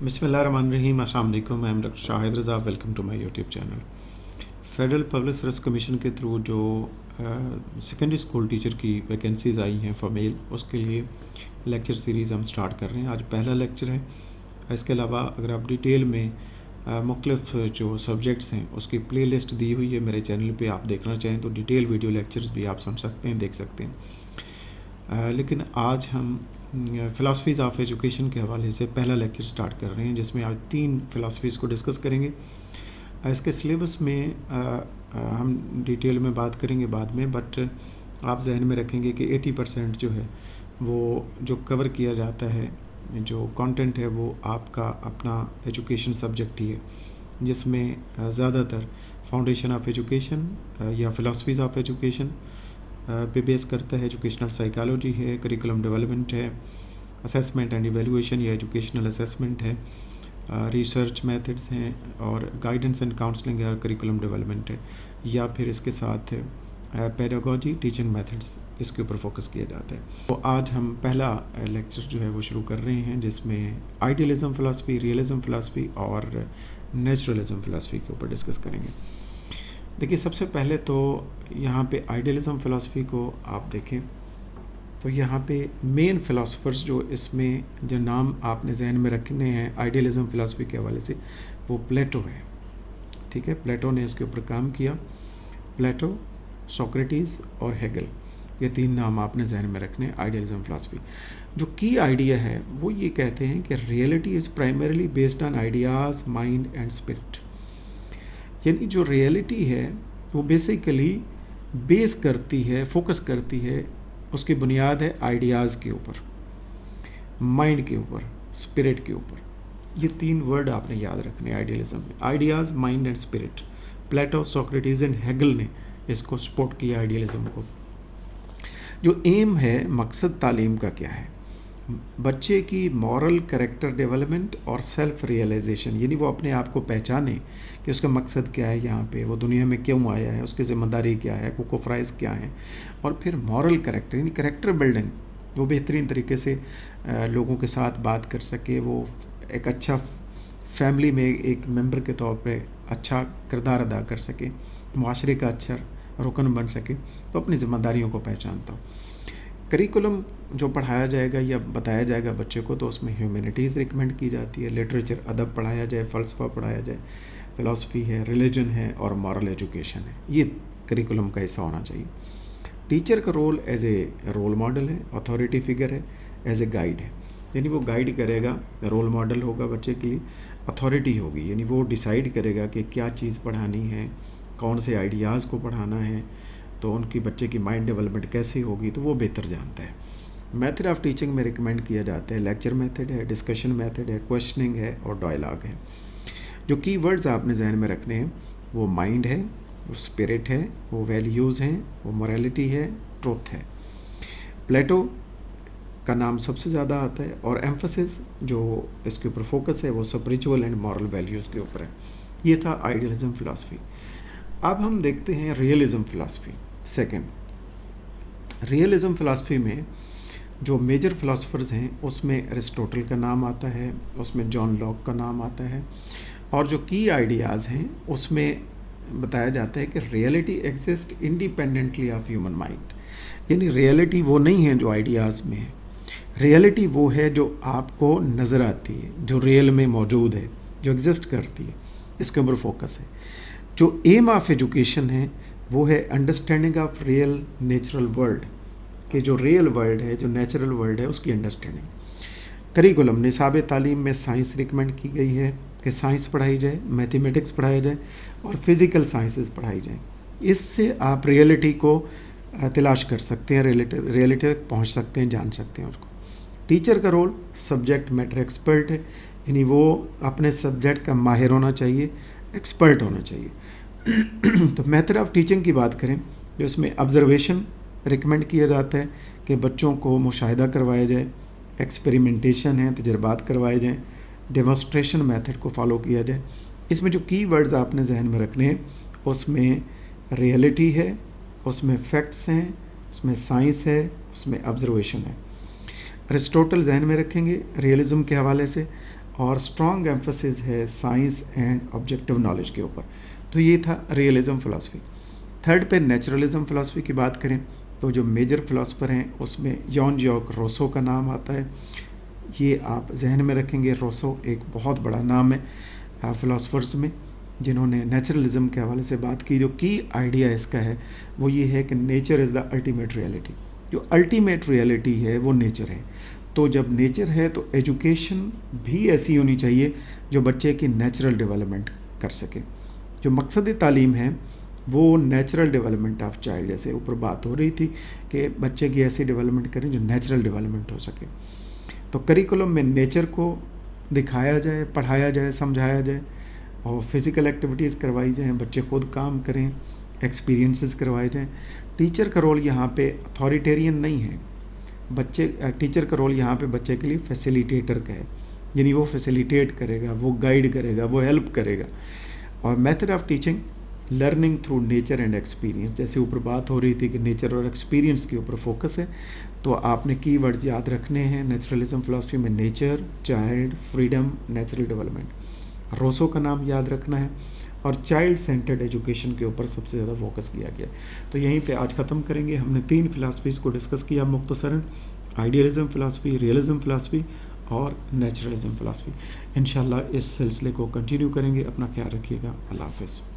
बिस्मिल्लाहिर्रहमानिर्रहीम। अस्सलाम वालेकुम। I am doctor Shahid Raza. Welcome to my YouTube channel. Federal public service commission के थ्रू जो सेकेंडरी स्कूल टीचर की वैकेंसीज़ आई हैं फॉर मेल, उसके लिए लेक्चर सीरीज़ हम स्टार्ट कर रहे हैं। आज पहला लेक्चर है। इसके अलावा अगर आप डिटेल में मुख्तलिफ जो सब्जेक्ट्स हैं उसकी प्ले लिस्ट दी हुई है मेरे चैनल पे, आप देखना चाहें तो डिटेल वीडियो लेक्चर्स भी आप सुन सकते हैं, देख सकते हैं। लेकिन आज हम फ़िलासफ़ीज़ ऑफ एजुकेशन के हवाले से पहला लेक्चर स्टार्ट कर रहे हैं, जिसमें आज 3 फ़िलासफ़ीज़ को डिस्कस करेंगे। इसके सिलेबस में हम डिटेल में बात करेंगे बाद में, बट आप जहन में रखेंगे कि 80% जो है वो जो कवर किया जाता है, जो कंटेंट है, वो आपका अपना एजुकेशन सब्जेक्ट ही है, जिसमें ज़्यादातर फाउंडेशन ऑफ एजुकेशन या फ़िलासफ़ीज़ ऑफ एजुकेशन पे बेस करता है। एजुकेशनल साइकोलॉजी है, करिकुलम डेवलपमेंट है, असेसमेंट एंड इवैल्यूएशन या एजुकेशनल असेसमेंट है, रिसर्च मेथड्स हैं, और गाइडेंस एंड काउंसलिंग है, और करिकुलम डेवलपमेंट है, या फिर इसके साथ पेडागोजी, टीचिंग मेथड्स, इसके ऊपर फोकस किया जाता है। तो आज हम पहला लेक्चर जो है वो शुरू कर रहे हैं, जिसमें आइडियलिज़म फ़िलासफ़ी, रियलिज़म फ़िलासफ़ी और नेचुरलिज़म फ़िलासफ़ी के ऊपर डिस्कस करेंगे। देखिए, सबसे पहले तो यहाँ पे आइडियलिज़म फ़िलासफ़ी को आप देखें तो यहाँ पे मेन फ़िलासफ़र्स जो इसमें जो नाम आपने जहन में रखने हैं आइडियलिज़म फ़िलासफ़ी के हवाले से, वो प्लेटो है। ठीक है, प्लेटो ने इसके ऊपर काम किया। प्लेटो, सोक्रेटिस और हेगल, ये 3 नाम आपने जहन में रखने हैं आइडियलिज़म फ़िलासफ़ी। जो की आइडिया है वो ये कहते हैं कि reality is primarily based on ideas, mind and spirit. यानी जो रियलिटी है वो बेसिकली बेस करती है, फोकस करती है, उसकी बुनियाद है आइडियाज़ के ऊपर, माइंड के ऊपर, स्पिरिट के ऊपर। ये 3 वर्ड आपने याद रखने आइडियलिज्म में, ideas, mind and spirit. Plato, Socrates and Hegel ने इसको सपोर्ट किया आइडियलिज्म को। जो एम है, मकसद तालीम का क्या है? बच्चे की मॉरल कैरेक्टर डेवलपमेंट और सेल्फ रियलाइजेशन, यानी वो अपने आप को पहचाने कि उसका मकसद क्या है, यहाँ पे वो दुनिया में क्यों आया है, उसकी ज़िम्मेदारी क्या है, कोको फ्राइज़ क्या है, और फिर मॉरल कैरेक्टर यानी कैरेक्टर बिल्डिंग, वो बेहतरीन तरीके से लोगों के साथ बात कर सके, वो एक अच्छा फैमिली में एक मेंबर के तौर पे अच्छा किरदार अदा कर सके, माशरे का अच्छा रुकन बन सके, तो अपनी ज़िम्मेदारियों को पहचानता हूँ। करिकुलम जो पढ़ाया जाएगा या बताया जाएगा बच्चे को, तो उसमें ह्यूमैनिटीज़ रिकमेंड की जाती है, लिटरेचर, अदब पढ़ाया जाए, फ़लसफ़ा पढ़ाया जाए, फ़िलासफ़ी है, रिलीजन है, और मॉरल एजुकेशन है। ये करिकुलम का हिस्सा होना चाहिए। टीचर का role as a role model है, अथॉरिटी फिगर है, एज ए गाइड है, यानी वो गाइड करेगा, रोल मॉडल होगा बच्चे के लिए, अथॉरिटी होगी, यानी वो डिसाइड करेगा कि क्या चीज़ पढ़ानी है, कौन से आइडियाज़ को पढ़ाना है, तो उनकी बच्चे की माइंड डेवलपमेंट कैसे होगी, तो वो बेहतर जानता है। मेथड ऑफ टीचिंग में रिकमेंड किया जाता है, लेक्चर मेथड है, डिस्कशन मेथड है, क्वेश्चनिंग है, और डायलॉग है। जो की वर्ड्स आपने जहन में रखने हैं, वो माइंड है, वो स्पिरिट है, वो वैल्यूज़ हैं, वो मोरालिटी है, ट्रुथ है। प्लेटो का नाम सबसे ज़्यादा आता है, और एम्फसिस जो इसके ऊपर फोकस है वो स्पिरिचुअल एंड मॉरल वैल्यूज़ के ऊपर है। ये था आइडियलिज़म फ़िलासफ़ी। अब हम देखते हैं realism philosophy. Second, realism philosophy में जो मेजर फ़िलासफ़र्स हैं उसमें अरिस्टोटल का नाम आता है, उसमें जॉन लॉक का नाम आता है, और जो की आइडियाज़ हैं उसमें बताया जाता है कि reality exist independently of human mind. यानी रियलिटी वो नहीं है जो आइडियाज़ में है, रियलिटी वो है जो आपको नज़र आती है, जो रियल में मौजूद है, जो एग्जिस्ट करती है, इसके ऊपर फोकस है। जो एम ऑफ एजुकेशन है वो है understanding of real natural world, कि जो रियल वर्ल्ड है, जो नेचुरल वर्ल्ड है, उसकी अंडरस्टैंडिंग। करिकुलम, निसाब तालीम में साइंस रिकमेंड की गई है कि साइंस पढ़ाई जाए, मैथमेटिक्स पढ़ाया जाए, और फिज़िकल साइंसेस पढ़ाई जाए। इससे आप रियलिटी को तलाश कर सकते हैं, रियलिटी तक पहुँच सकते हैं, जान सकते हैं उसको। टीचर का रोल सब्जेक्ट मैटर एक्सपर्ट है, यानी वो अपने सब्जेक्ट का माहिर होना चाहिए, एक्सपर्ट होना चाहिए। तो मेथड ऑफ टीचिंग की बात करें जो इसमें ऑब्जर्वेशन रिकमेंड किया जाता है कि बच्चों को मुशाहिदा करवाया जाए, एक्सपेरिमेंटेशन है, तजर्बात करवाए जाएँ, डेमोस्ट्रेशन मेथड को फॉलो किया जाए। इसमें जो की वर्ड्स आपने जहन में रखने हैं उसमें रियलिटी है, उसमें फैक्ट्स हैं, उसमें साइंस है, उसमें ऑब्जर्वेशन है। अरिस्टोटल जहन में रखेंगे रियलिज़म के हवाले से, और स्ट्रॉन्ग एम्फेसिस है साइंस एंड ऑब्जेक्टिव नॉलेज के ऊपर। तो ये था रियलिज़म फ़िलासफ़ी। थर्ड पे नेचुरलिज़म फ़िलासफ़ी की बात करें तो जो मेजर फ़िलासफ़र हैं उसमें जॉन जैक रूसो का नाम आता है। ये आप जहन में रखेंगे, रूसो एक बहुत बड़ा नाम है फ़िलासफ़र्स में जिन्होंने नेचुरलिज़म के हवाले से बात की। जो की आइडिया इसका है वो ये है कि nature is the ultimate reality. जो अल्टीमेट रियलिटी है वो नेचर है। तो जब नेचर है तो एजुकेशन भी ऐसी होनी चाहिए जो बच्चे की नेचुरल डेवलपमेंट कर सके। जो मकसद तालीम है वो नेचुरल डेवलपमेंट ऑफ चाइल्ड, जैसे ऊपर बात हो रही थी कि बच्चे की ऐसी डेवलपमेंट करें जो नेचुरल डेवलपमेंट हो सके। तो करिकुलम में नेचर को दिखाया जाए, पढ़ाया जाए, समझाया जाए और फिज़िकल एक्टिविटीज़ करवाई जाएँ, बच्चे खुद काम करें, एक्सपीरियंसेस करवाए जाएँ। टीचर का रोल यहाँ पे अथॉरिटेरियन नहीं है। टीचर का रोल यहाँ पे बच्चे के लिए फैसिलिटेटर का है, यानी वो फैसिलिटेट करेगा, वो गाइड करेगा, वो हेल्प करेगा। और method of teaching learning through nature and experience, जैसे ऊपर बात हो रही थी कि नेचर और एक्सपीरियंस के ऊपर फोकस है। तो आपने कीवर्ड्स याद रखने हैं नेचुरलिज्म फ़िलासफ़ी में: nature, child, freedom, natural development. Rousseau का नाम याद रखना है और चाइल्ड सेंटर्ड एजुकेशन के ऊपर सबसे ज़्यादा फोकस किया गया। तो यहीं पे आज ख़त्म करेंगे। हमने 3 फ़िलासफ़ीज़ को डिस्कस किया मुख्तसरन: आइडियलिज़म फ़िलासफ़ी, रियलिज़म फ़िलासफ़ी और नेचुरलिज़म फ़िलासफ़ी। इंशाल्लाह इस सिलसिले को कंटिन्यू करेंगे। अपना ख्याल रखिएगा। अल्लाह हाफ़िज़।